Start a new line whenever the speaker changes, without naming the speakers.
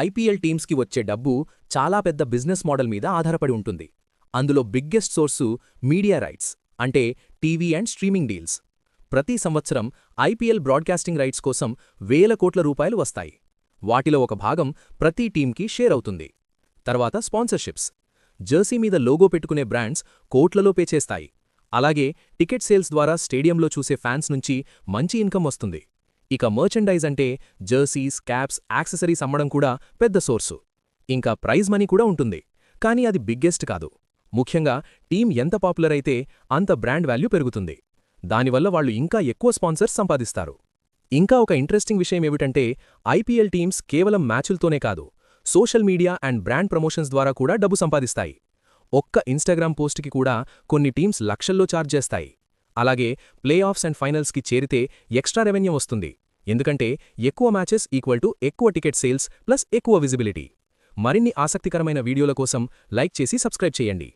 IPL టీమ్స్కి వచ్చే డబ్బు చాలా పెద్ద బిజినెస్ మోడల్ మీద ఆధారపడి ఉంటుంది. అందులో బిగ్గెస్ట్ సోర్సు మీడియా రైట్స్, అంటే టీవీ అండ్ స్ట్రీమింగ్ డీల్స్. ప్రతి సంవత్సరం ఐపీఎల్ బ్రాడ్కాస్టింగ్ రైట్స్ కోసం వేల కోట్ల రూపాయలు వస్తాయి. వాటిలో ఒక భాగం ప్రతి టీంకి షేర్ అవుతుంది. తర్వాత స్పాన్సర్షిప్స్. జెర్సీ మీద లోగో పెట్టుకునే బ్రాండ్స్ కోట్లలో పే చేస్తాయి. అలాగే టికెట్ సేల్స్ ద్వారా స్టేడియంలో చూసే ఫ్యాన్స్ నుంచి మంచి ఇన్కమ్ వస్తుంది. ఇక మర్చెండైజ్ అంటే జెర్సీస్, క్యాప్స్, యాక్సెసరీస్ అమ్మడం కూడా పెద్ద సోర్సు. ఇంకా ప్రైజ్ మనీ కూడా ఉంటుంది, కానీ అది బిగ్గెస్ట్ కాదు. ముఖ్యంగా టీం ఎంత పాపులర్ అయితే అంత బ్రాండ్ వాల్యూ పెరుగుతుంది. దానివల్ల వాళ్ళు ఇంకా ఎక్కువ స్పాన్సర్స్ సంపాదిస్తారు. ఇంకా ఒక ఇంట్రెస్టింగ్ విషయమేమిటంటే ఐపీఎల్ టీమ్స్ కేవలం మ్యాచులతోనే కాదు, social media and brand promotions ద్వారా కూడా డబ్బు సంపాదిస్తాయి. ఒక్క ఇన్స్టాగ్రామ్ పోస్ట్కి కూడా కొన్ని టీమ్స్ లక్షల్లో ఛార్జ్ చేస్తాయి. అలాగే ప్లే ఆఫ్స్ అండ్ ఫైనల్స్కి చేరితే ఎక్స్ట్రా రెవెన్యూ వస్తుంది, ఎందుకంటే ఎక్కువ మ్యాచెస్ ఈక్వల్ టు ఎక్కువ టికెట్ సేల్స్ ప్లస్ ఎక్కువ విజిబిలిటీ. మరిన్ని ఆసక్తికరమైన వీడియోల కోసం లైక్ చేసి సబ్స్క్రైబ్ చేయండి.